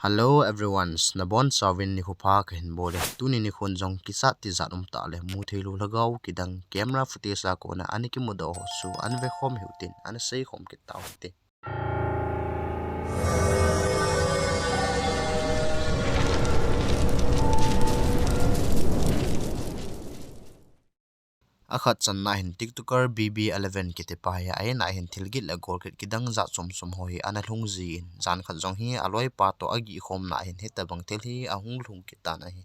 Hello everyone, snabon sawin ni hupa ka hinbole tuni ni khun jong kichat ti zat ta le mu theilu lhagao kidang camera footage la ko na aniki mudo su anve khom hiutin an sei khom ki taw te akhat channa hin tiktoker bb11 kite pa ya ai na hin thilgit la gorket kidang za chom hoi ana hlungzi in zan khat jong hi aloi pa to agi khom na hin heta bang tel hi ahung lung ki ta na hi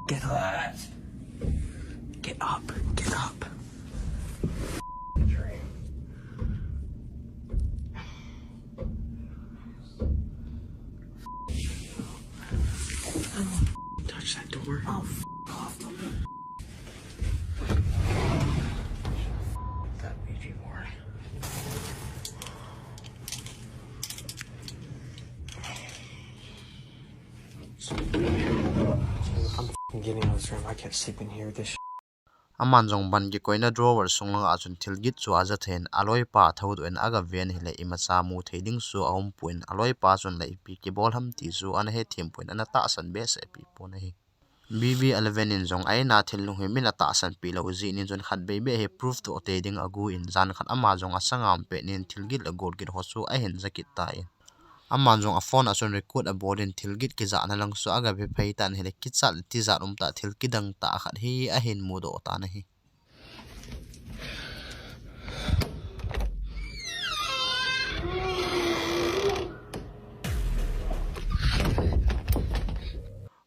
Get up. Get up. Get up. Touch that door. Oh, off. That Ouija board. I'm getting out of this room. I can't sleep in here. This aman jong ban ki koina drawer sunglang achun thilgit chu aja then aloi pa thod en aga ven hile imacha mu theding su ahum puin aloi pa chun lai pi ki bol ham ti chu an he thim puin an ta san be se pi pon hi bb11 in jong ai na thil lu he min ta san pi lo ji nin jon khat be be he proof to teding agu in jan khat ama jong asangam pe nin thilgit la gol git ho chu a hen zakit ta in aman jong a phone ason record a bodin thilgit ki za na lang su aga be phei tan hele kichal ti za ta thil kidang ta khat hi a hin mu do ta na hi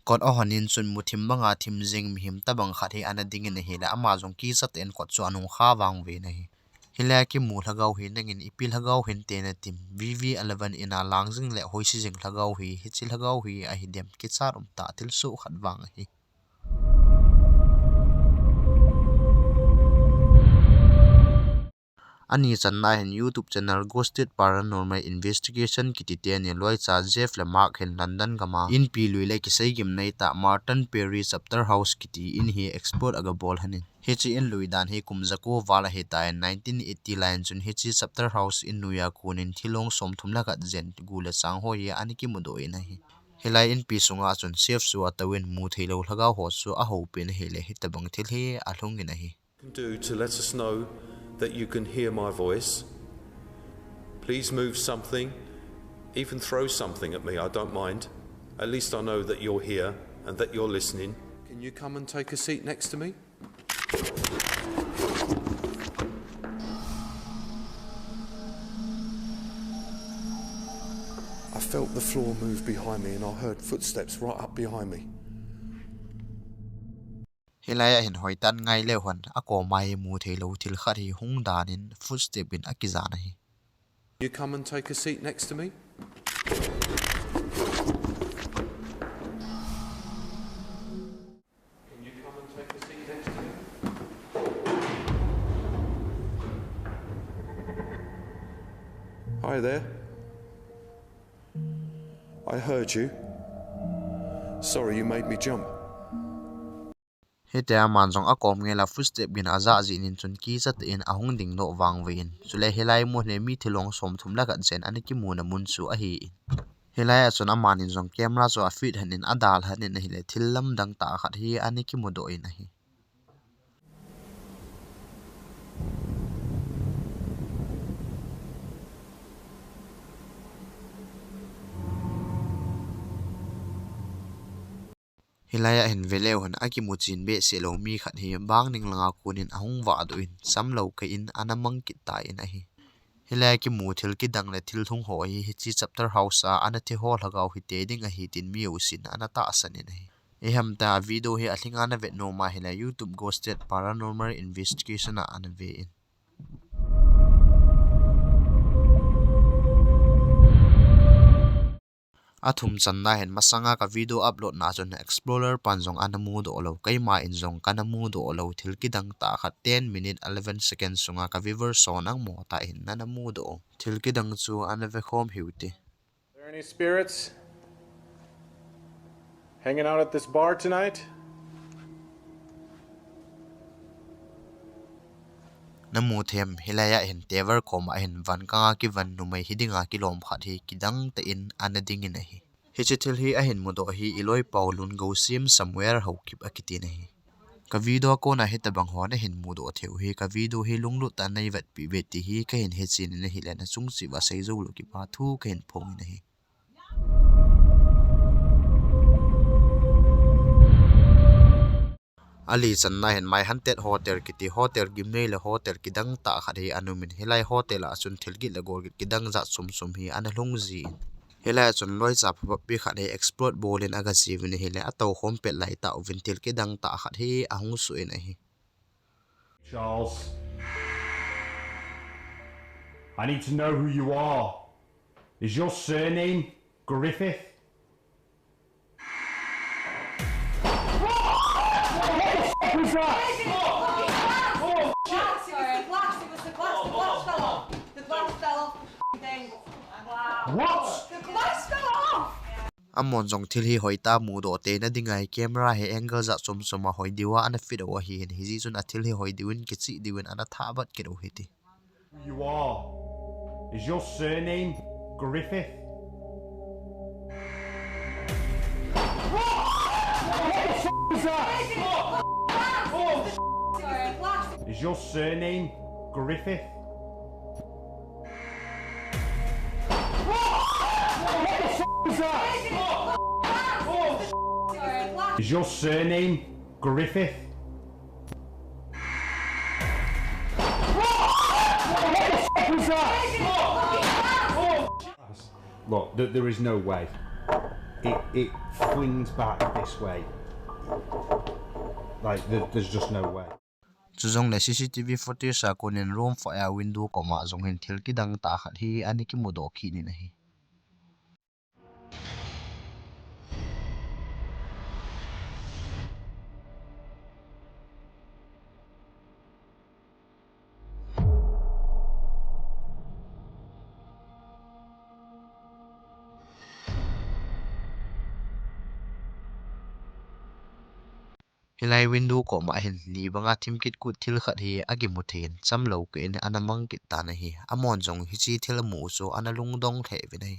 kot o hanin chun muthim banga thim jing mihim tabang khat hi ana ding in hila ama jong ki sat en kot chu anung kha wang ve na hi hila ki mu lhagau hi nangin ipil lhagau hin te na tim vv11 ina langjing le hoisi jing lhagau hi hichil lhagau hi a hi dem ki char ta til su khat wang hi ani channa hin YouTube channel Ghosted Paranormal Investigation kitite ni loi cha Jeff le Mark hin London gama in pi lui le ki sei gim nei ta Martin Perry chapter house kiti in hi export aga bol hanin hechi in lui dan hi kumjako wala he ta 1980 line chun hechi chapter house in nuya kunin thilong som thumla ka jen gule chang ho ya ani ki mudo in hi helai in pi sunga chun safe su atawin mu theilo lhaga ho su a ho pin hele hitabang thil hi a hlung in hi do to let us know that you can hear my voice. Please move something, even throw something at me, I don't mind. At least I know that you're here and that you're listening. Can you come and take a seat next to me? I felt the floor move behind me and I heard footsteps right up behind me. Hilaya hin hoitan ngai le hon ako mai mu theilo thil khat hi hung danin footstep in akizana hi You come and take a seat next to me? Can you come and take a seat next to me? Hi there. I heard you. Sorry you made me jump. hete man jong akom ngela footstep bin aza ji nin chun ki chat in ahung ding no wang vein chule helai mo le mi thilong som thum la ka chen ani ki mu na mun chu a hi helai a chun amanin jong camera chu a fit hanin adal hanin hi le thil lam dang ta khat hi ani ki mu do in hi hilaya hin veleu han aki muchin be se lo mi khat hi bang ning langa kunin ahung wa do in sam lo ka in anamang ki ta in a hi hilaya ki mu thil ki dang le thil thung ho hi hi chi chapter house a anathi ho lhagau hi te ding a hi tin mi usin anata asan in hi eham ta video hi athinga na ve no ma hila YouTube Ghosted Paranormal Investigation a an ve in athum channa hen masanga ka video upload na chon explorer panjong anamu do lo kaima injong kanamu do lo thilkidang ta kha 10 minute 11 seconds sunga ka viewer son ang mo ta in nanamu do thilkidang chu anave khom hiuti Are there any spirits hanging out at this bar tonight? namu them hilaya hin tever koma hin van kanga ki van numai hidinga ki lom khat hi kidang te in anading in hi hichitil hi ahin mudo hi iloi paulun go sim somewhere ho kip akiti nahi ka video ko na hitabang hona hin mudo theu hi ka video hi lunglu ta nei vat pi beti hi ka hin hechin na hi la na chung si wa sei zo lu ki pa thu ka hin phong nahi ali channa hen mai hantet hotel kiti hotel gimnei le hotel kidang ta khari anumin hilai hotel a chun thilgi le gor kidang za sum hi ana lungzi hilai chun loi cha phap pi khari explode bolin aga sivni hile ato hom pet lai ta vintil kidang ta khat hi ahung su in hi Charles, I need to know who you are. Is your surname Griffith? Who's that? What? The glass fell off! amon jong thil hi hoita mu do te na dingai camera he angle za sum hoi diwa ana fit wa hi hin hi ji chun athil hi hoi diwin ki chi diwin ana tha bat ke ro hiti Who you are? Is your surname Griffith? Who's that? Is your surname Griffith? Who's that? Is your surname Griffith? Who's that? Look, there is no way. It flings back this way. Like, there's just no way. chu jong le cctv footage sa konin room fire window koma jong hin thil ki dang ta khat hi ani ki mu do khi ni nahi hilai window ko ma hin ni banga thimkit ku thil khat hi agi muthin chamlo ke in anamang ki ta na hi amon jong hi chi thil mu so analung dong the vi nei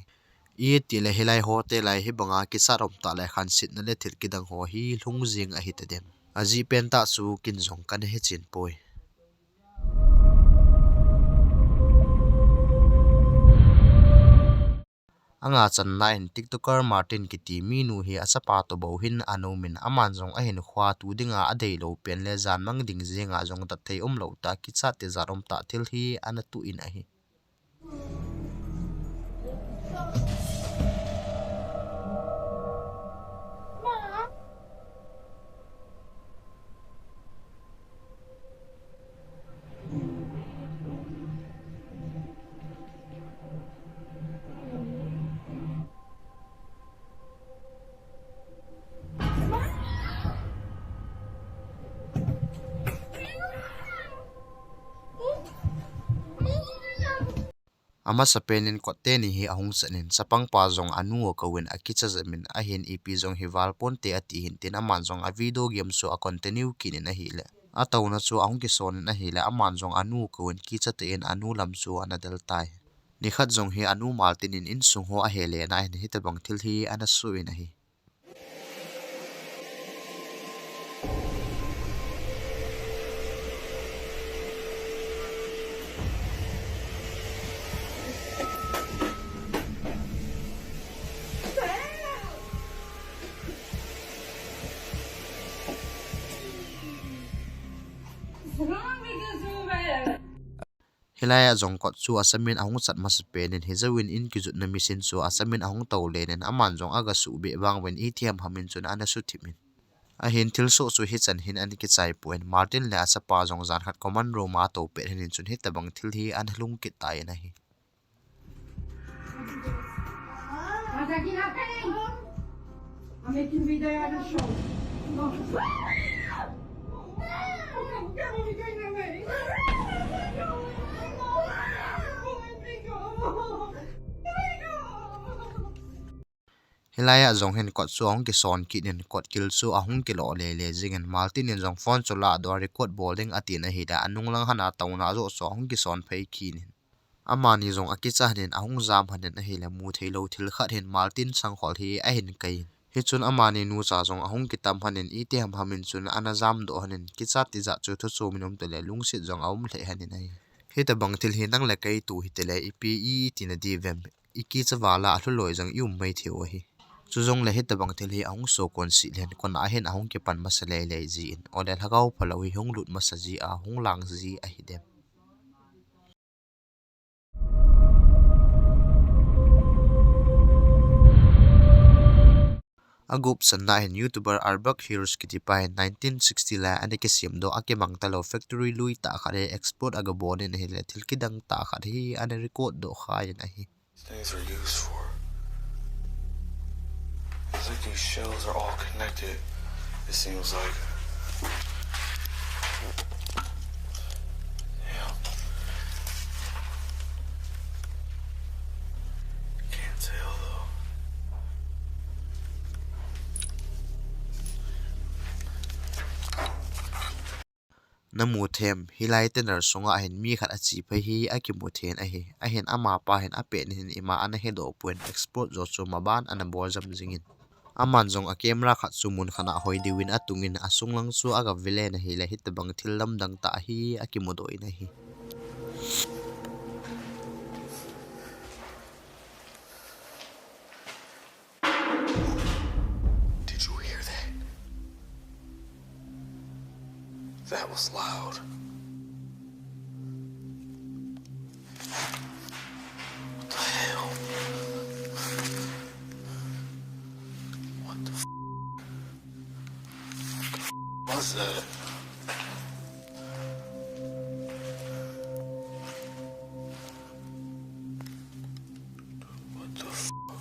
e ti le hilai hotel lai hi banga ki sarom ta le khan sit na le thil ki dang ho hi lung jing a hi ta dem aji pen ta su kin jong kan he chin poi anga channa in tiktoker martin kiti minu hi asapa to bo hin anomin aman jong a hin khwa tu dinga adei lo pen le zan mang ding zenga jong ta thei lo ta kichat te zarom ta thil hi ana tu in a hi ama sapenin kotte ni hi ahung chanin sapang pa jong anu ko wen akicha jamin a hin ep jong hi wal pon te ati hin tin aman jong a video game so a continue kin na hi le a to na chu ahung ki son na hi le aman jong anu ko wen ki cha te en anu lam chu ana dal tai ni khat jong hi anu martin in sung ho a hele na hin hi ta bang thil hi ana su in a hi hilaya jong kot chu asamin ahung chat mas penin hizawin in kijut na misin chu asamin ahung to lenen aman jong aga su be bang wen atm hamin chun ana su thimin a hin thil so chu hi chan hin ani ki chai point martin le asapa jong zan khat command room a to pe hin chun hi tabang thil hi an hlung ki tai na hi I'm making video at the show. Hilaya zong hen kot su ahung ki son ki nin kot kil su ahung ki lo le jingen maltin nin zong phone chola do record boarding atin a hida anung lang hana tauna zo so ahung ki son phei ki nin amani zong akicha hanin ahung zam hanin a hila mu theilo thil khat hin maltin sang khol hi a hin kai hi chun amani nu cha zong ahung ki tam hanin ite ham hamin chun ana zam do hanin kicha ti za chu thu chu minom tele lungsit zong aum hle hanin ai hi ta bang thil hi nang le kai tu hi tele ipi I tina di vem iki chawala hluloi jang yum mai theu hi chuzong le hit bang thil hi ahung so kon si len kon a hen ahung ke pan masale le ji in odel lhagao phalou hi hung lut masaji a hung lang ji a hi dem agup sanna hin youtuber arbak heroes kitipa 1960 la ane ke siam do ake mangtalo factory lui ta khare export aga bonin hi le thil kidang ta khare hi ane record do khain a hi things are used for. It's like these shells are all connected, it seems like. Damn. Can't tell though. namu them hilai tener songa hin mi khat achi phai hi akimu then a hi a hen ama pa hen ape hin ima ana he do point export zo chu ma ban ana bor jam jingin aman jong a camera khat sumun khana hoi diwin atungin asung lang chu aga vile na hi la hit bang thil lam dang ta hi akimu do ina hi Did you hear that? That was loud. What the hell? What the was that? What the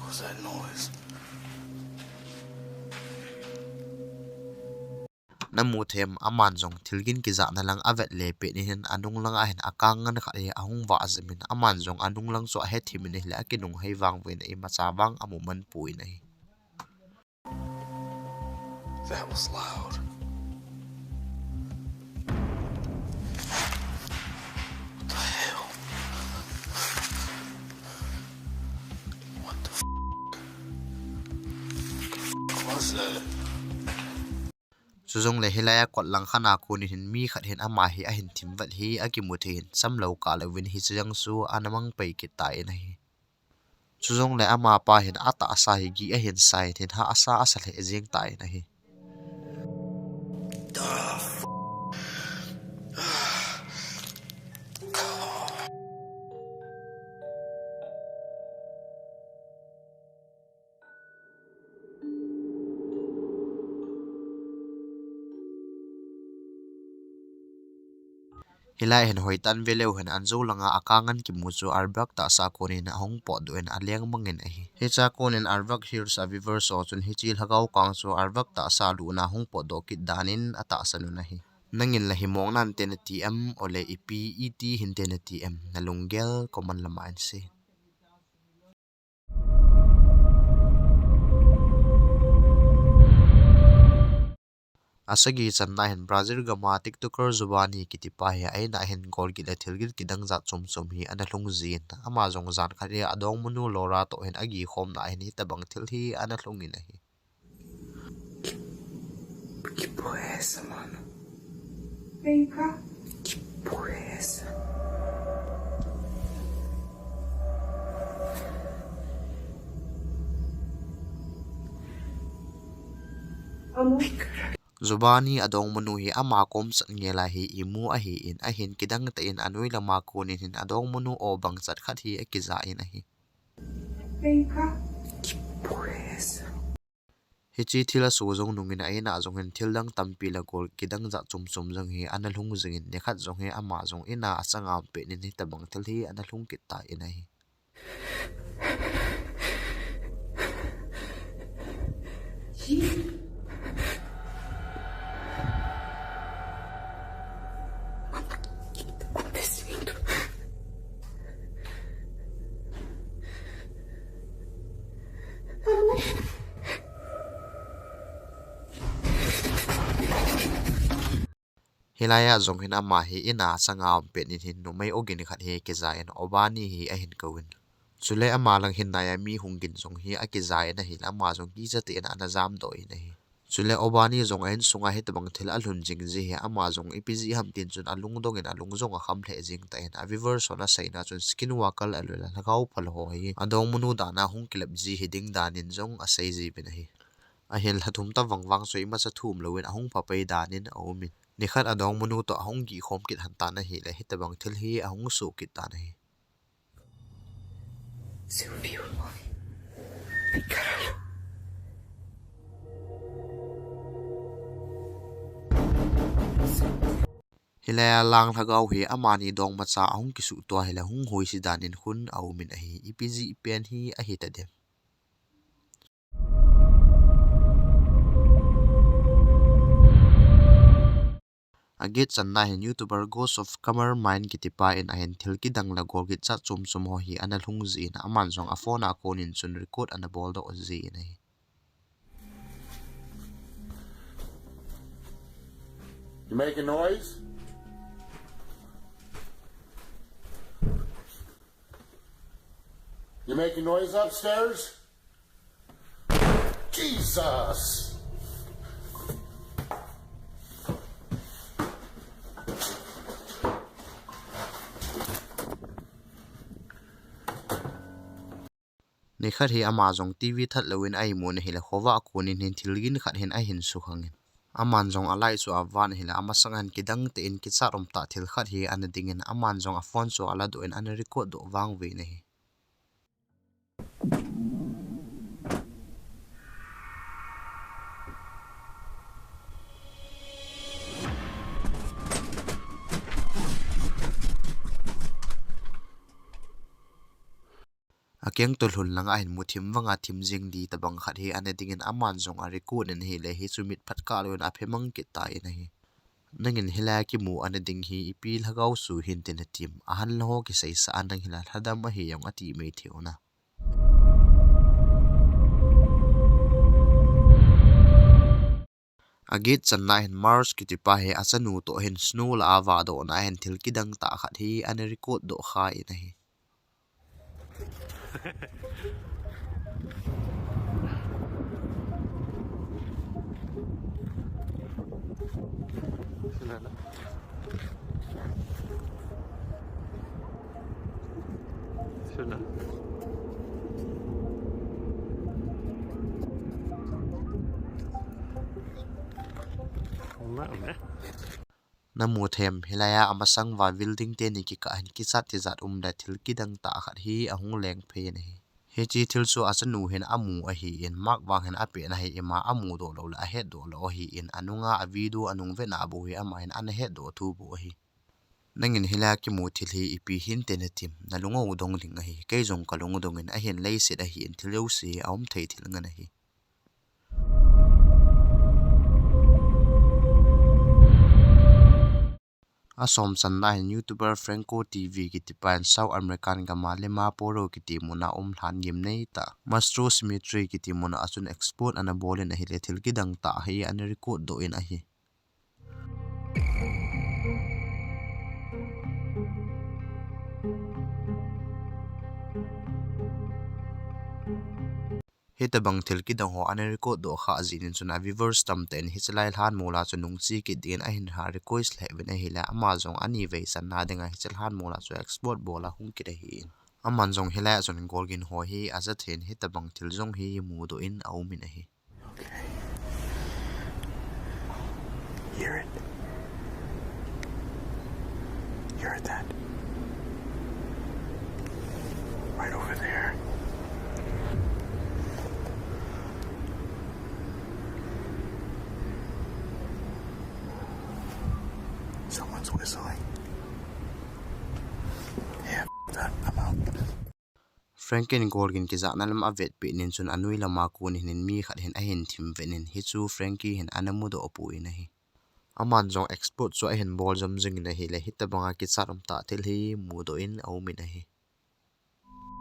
was that noise? namu them aman jong thilgin ki za na lang avet le pe ni hin anung lang a hin akang ngan kha e ahung wa zemin aman jong anung lang cho he thimin hi la kinung hei wang ve na ma cha wang amu man pui nei That was loud. What the hell? What the was that? chuzong le hilaya kot lang khana ko ni hin mi khat hin ama hi a hin thim vat hi akimu thein samlo ka le win hi chang su anamang pei ki tai na hi chuzong le ama pa hin ata asa hi gi a hin sai thin ha asa asa le jeng tai na hi hilai hen hoitan veleu hen anzo langa akangan ki mu chu arbak ta sa konin ahong po do en aleng mangin a hi he cha konin arbak heroes a viver so chun hi chil hagau kang chu arbak ta sa lu na hong po do ki danin ata sanu na hi nangin la himong nan ten tm ole ipi et hin ten tm nalungel common lamain se asagi channa hen brazil gama tiktoker zubani kitipa he aina hen gol gi la thilgil kidang za chom chom hi ana hlung zin ama jong zan khari adong munu lora to hen agi khom na hen hi tabang thil hi ana hlung in hi Que porra é essa, mano? Vem cá. Que porra é essa? Amor. zubani adong manu hi ama kom chat ngela hi imu a hi in a hin kidang ta in anoi lama konin hin adong manu o bang chat khat hi akiza in a hi Vem cá. Que porra é essa? hi chi thila su jong nungin aina jong hen thil dang tampi la gol kidang za chum chum jang hi ana hlung jingin ne khat jong he ama jong ina achanga pe ni ni tabang thil hi ana hlung ki ta in a hi Amor. hilaya zong hin ama hi ina sanga pe ni hin no mai ogin khat he ke zain obani hi a hin kawin chule ama lang hin na ya mi hungin zong hi a ke zain na hi lama zong ki jate na na zam do i nei chule obani zong ain sunga he tabang thil a hlun jing ji he ama zong ipg ham tin chun alung dong in alung zong a kham the jing ta in a viver sona saina chun skin wakal alula lhagao phal ho hi adong munu da na hung kilap ji hiding danin zong a sei ji bin hi a hel hathum ta wangwang soi ma cha thum loin a hung pa pai danin awmin nikhat adong munu to hung gi khom kit han ta na hi le hitabang thil hi a hung su kit ta na hi hilaya lang lhagao hi amani dong macha ahung kisu to hela hung hoi si danin hun awmin a hi ipg pen hi a hi ta dem agit channa hin youtuber ghost of kamar mind kitipa in ahen thil ki dang la gol git cha chum chum ho hi ana lhung ji na aman jong a phone a konin chun record ana bol do ji nei You making noise? You making noise upstairs? Jesus! nikhat hi ama jong tv that lowin ai mon hi la khowa konin hin thilgin khat hin a hin su khangin aman jong alai chu awan hi la ama sangan kidang te in kicharom ta thil khat hi an dingin aman jong a phone chu ala do in an record do wang ve nei akeng tol hul langa hin muthim wanga thim jing di tabang khat hi an dingin aman jong a record in hi le hi chumit phatka lon a phemang ki ta in hi nangin hila ki mu an ding hi ipil hagau su hin tin tim ahan lo ki sei sa an hila thadam a hi yong ati mei theuna agit channa hin mars ki tipa he achanu to hin snow la awa do na hin thil kidang ta khat hi an record do kha in hi namu them hilaya amasang wa building te ni ki ka hin kichat ti zat da thil kidang ta khat hi ahung leng phe nei he chi thil chu achanu hen amu a hi in mak wang hen ape na hi ema amu do lo la he do lo hi in anunga a video anung ve na bu hi ama hin an he do thu bu hi nangin hila ki mu thil hi ipi hin te na tim nalungo dong ling a hi ke jong kalung dong in a hen lei se da hi in thil yo si aum thei thil nga na hi asom channa hin youtuber franco tv ki tipan south american gama lema poro ki timuna hlan gim nei ta mastro symmetry ki timuna achun export ana bolen a hi le thil ki dang ta hi an record do in a hi heta bang thil ki dang ho an record do kha zinin chuna viewers tam ten hi chlai hlan mola chunung chi ki din a hin ha request le ven a hi la ama jong ani ve san na denga hi chal han mola chu export bola hung ki hi aman jong hila chun golgin ho hi aza then heta bang thil jong hi mu do in au min a hi Okay. Hear it. You heard that? Right over there. Someone's whistling. Yeah, that. I'm out. franken golgin ki za nalam avet pe nin chun anui lama kun hin mi khat hin a hin thim venin hi chu frankie hin anamu do opu in a hi aman jong export chu a hin bol jam jing na hi le hita banga ki charom ta thil hi mu do in au min a hi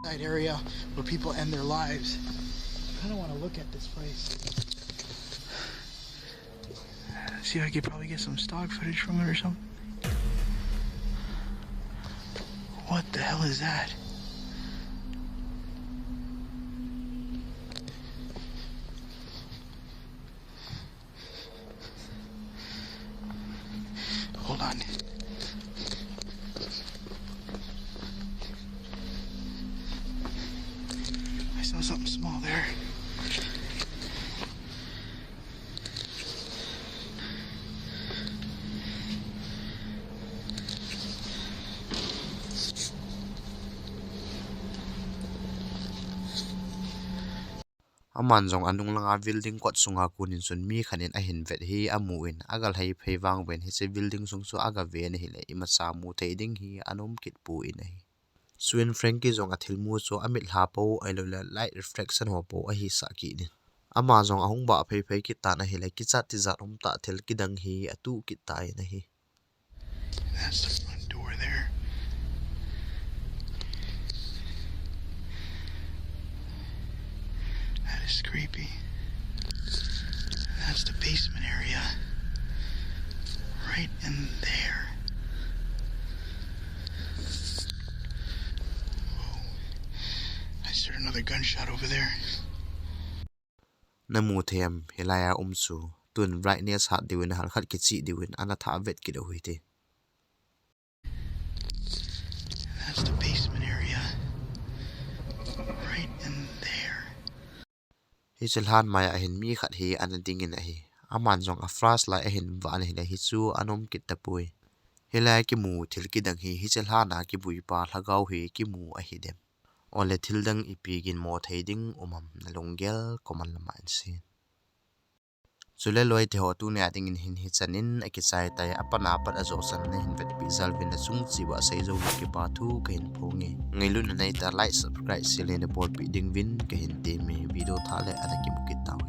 That area where people end their lives. I kind of want to look at this place. See if I could probably get some stock footage from it or something. What the hell is that? Hold on. I saw something small there. aman jong anung langa building kwat sunga kunin sun mi khanin a hin vet hi amuin agal hei pheiwang ven hi che building sung chu aga ve na hi le ima cha mu theiding hi anom kit pu in hi swin frankie jong a thilmu chu amit hla po ailo la light reflection ho po a hi sa ki ni ama jong ahung ba phei phei ki ta na hi le kichat ti za rom ta thel ki dang hi atu ki ta na hi. That's the front door there. That is creepy. That's the basement area. Right in there. Whoa. I just heard another gunshot over there. Namu them hilaya umsu tun brightness hat diwin hal khat ki chi diwin ana tha vet ki do hui te. That's the basement area. Right in there. Hi chelhan maya hin mi khat hi an ding in a hi aman jong a flashlight a hin van hi le hi chu anom kit ta pui hilai ki mu thil ki dang hi chelhana ki bui pa lhagao hi ki mu a hi dem ole thil dang ipigin mo theiding umam nalonggel koman lama in sin chule loi te ho tu ne ading in hin hi chanin akichai tai apana pat azo san na hin vet bizal vin chung chiwa sei zo ki pa thu ka hin phongi ngailu na nei ta like subscribe sile ne bol pi ding vin ka hin te me video thale ana ki mukit taw